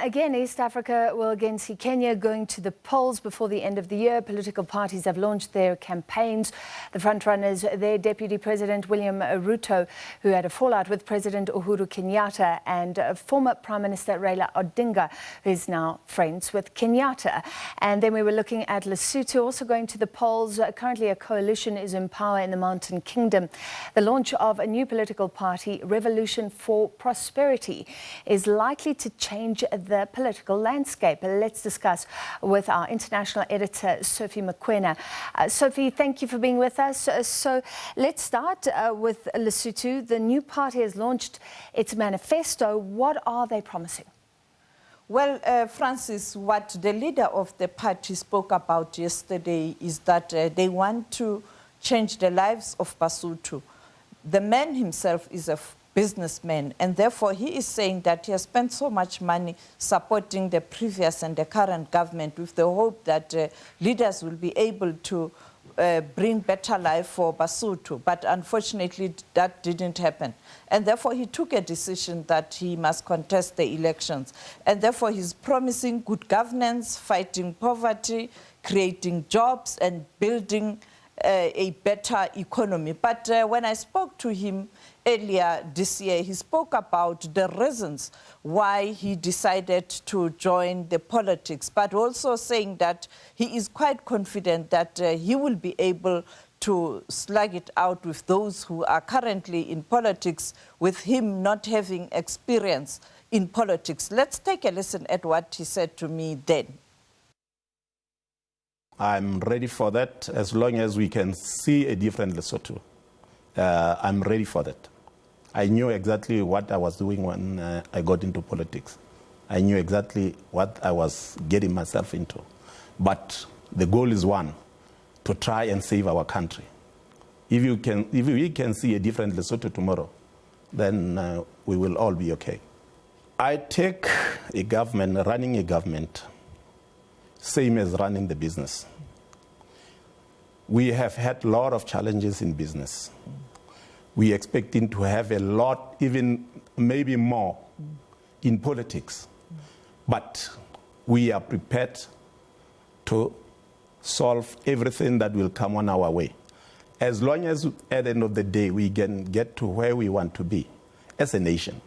Again, East Africa will again see Kenya going to the polls before the end of the year. Political parties have launched their campaigns. The frontrunners, their Deputy President Willam Ruto, who had a fallout with President Uhuru Kenyatta, and former Prime Minister Raila Odiga, who is now friends with Kenyatta. And then we were looking at Lesotho, also going to the polls. Currently, a coalition is in power in the Mountain Kingdom. The launch of a new political party, Revolution for Prosperity, is likely to change the political landscape. Let's discuss with our international editor, Sophie Mokwena. Sophie, thank you for being with us. So let's start with Lesotho. The new party has launched its manifesto. What are they promising? Well, Francis, what the leader of the party spoke about yesterday is that they want to change the lives of Basotho. The man himself is a businessman, and therefore he is saying that he has spent so much money supporting the previous and the current government with the hope that leaders will be able to bring better life for Basotho. But unfortunately, that didn't happen. And therefore, he took a decision that he must contest the elections. And therefore, he's promising good governance, fighting poverty, creating jobs, and building a better economy. But when I spoke to him earlier this year, he spoke about the reasons why he decided to join the politics, but also saying that he is quite confident that he will be able to slug it out with those who are currently in politics, with him not having experience in politics. Let's take a listen at what he said to me then. I'm ready for that as long as we can see a different Lesotho. I'm ready for that. I knew exactly what I was doing when I got into politics. I knew exactly what I was getting myself into. But the goal is one, to try and save our country. If we can see a different Lesotho tomorrow, then we will all be okay. I take a government, running a government, same as running the business. We have had a lot of challenges in business. We're expecting to have a lot, even maybe more, in politics. But we are prepared to solve everything that will come on our way, as long as at the end of the day we can get to where we want to be as a nation.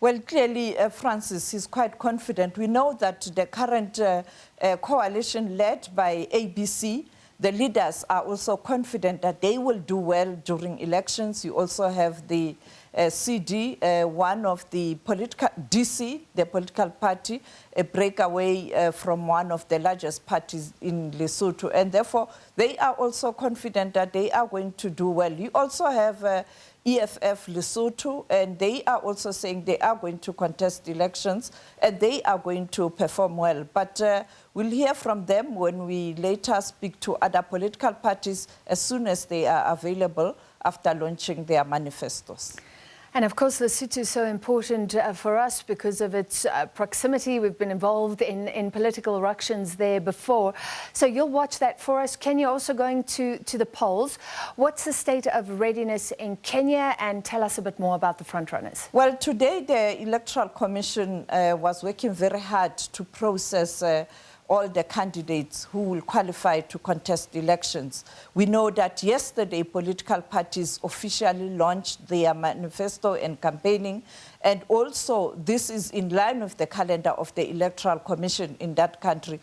Well, clearly, Francis is quite confident. We know that the current coalition led by ABC, the leaders are also confident that they will do well during elections. You also have the CD, one of the political, DC, the political party, a breakaway from one of the largest parties in Lesotho. And therefore, they are also confident that they are going to do well. You also have EFF Lesotho, and they are also saying they are going to contest elections and they are going to perform well. But we'll hear from them when we later speak to other political parties as soon as they are available after launching their manifestos. And of course, Lesotho is so important for us because of its proximity. We've been involved in political ructions there before. So you'll watch that for us. Kenya also going to the polls. What's the state of readiness in Kenya? And tell us a bit more about the frontrunners. Well, today the Electoral Commission was working very hard to process all the candidates who will qualify to contest elections. We know that yesterday political parties officially launched their manifesto and campaigning, and also this is in line with the calendar of the Electoral Commission in that country.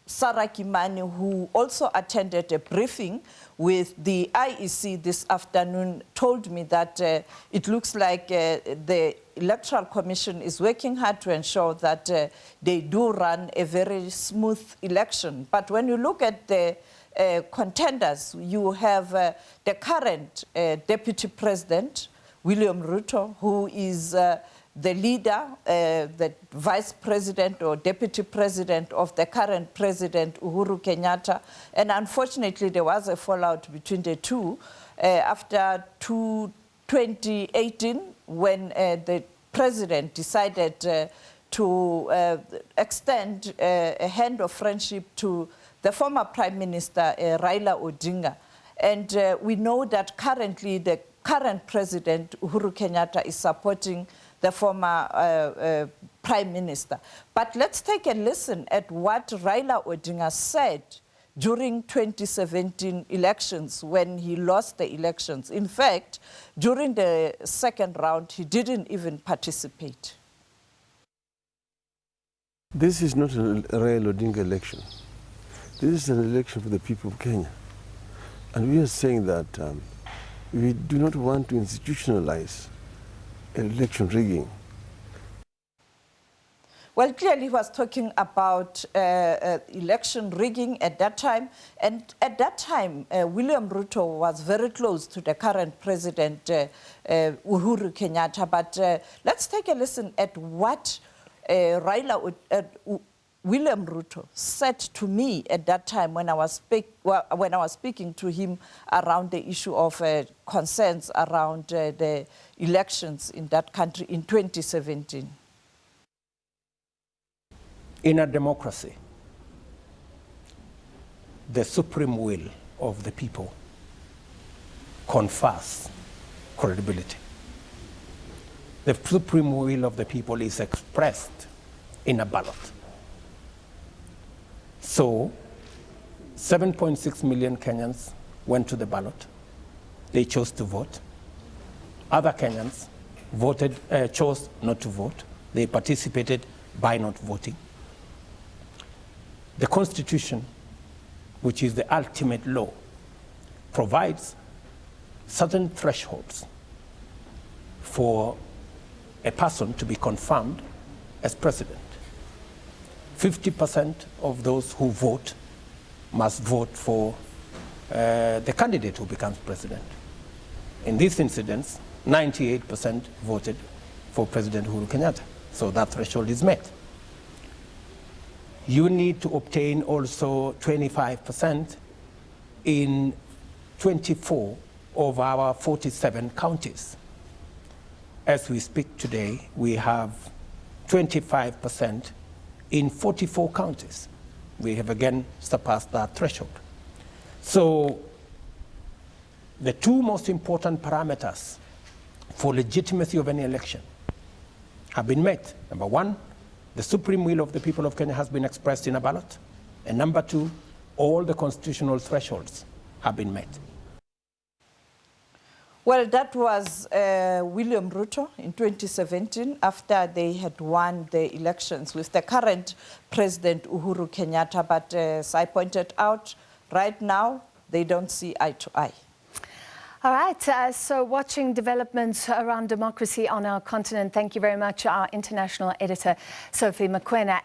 Sarah Kimani, who also attended a briefing with the IEC this afternoon, told me that it looks like the Electoral Commission is working hard to ensure that they do run a very smooth election. But when you look at the contenders, you have the current Deputy President, Willam Ruto, who is the leader, the vice president or deputy president of the current president, Uhuru Kenyatta. And unfortunately, there was a fallout between the two after 2018, when the president decided to extend a hand of friendship to the former Prime Minister Raila Odiga. And we know that currently the current president, Uhuru Kenyatta, is supporting the former Prime Minister. But let's take a listen at what Raila Odiga said during 2017 elections when he lost the elections. In fact, during the second round, he didn't even participate. This is not a Raila Odiga election. This is an election for the people of Kenya. And we are saying that we do not want to institutionalize election rigging. Well, clearly he was talking about election rigging at that time. And at that time, Willam Ruto was very close to the current president, Uhuru Kenyatta. But let's take a listen at what Willam Ruto said to me at that time when I was speaking to him around the issue of concerns around the elections in that country in 2017. In a democracy, the supreme will of the people confers credibility. The supreme will of the people is expressed in a ballot. So, 7.6 million Kenyans went to the ballot. They chose to vote. Other Kenyans chose not to vote. They participated by not voting. The Constitution, which is the ultimate law, provides certain thresholds for a person to be confirmed as president. 50% of those who vote must vote for the candidate who becomes president. In this incident, 98% voted for President Uhuru Kenyatta, so that threshold is met. You need to obtain also 25% in 24 of our 47 counties. As we speak today, we have 25% in 44 counties. We have again surpassed that threshold. So the two most important parameters for legitimacy of any election have been met. Number one, the supreme will of the people of Kenya has been expressed in a ballot. And number two, all the constitutional thresholds have been met. Well, that was Willam Ruto in 2017 after they had won the elections with the current President Uhuru Kenyatta. But as I pointed out, right now, they don't see eye to eye. All right, so watching developments around democracy on our continent, thank you very much, our international editor, Sophie Mokwena.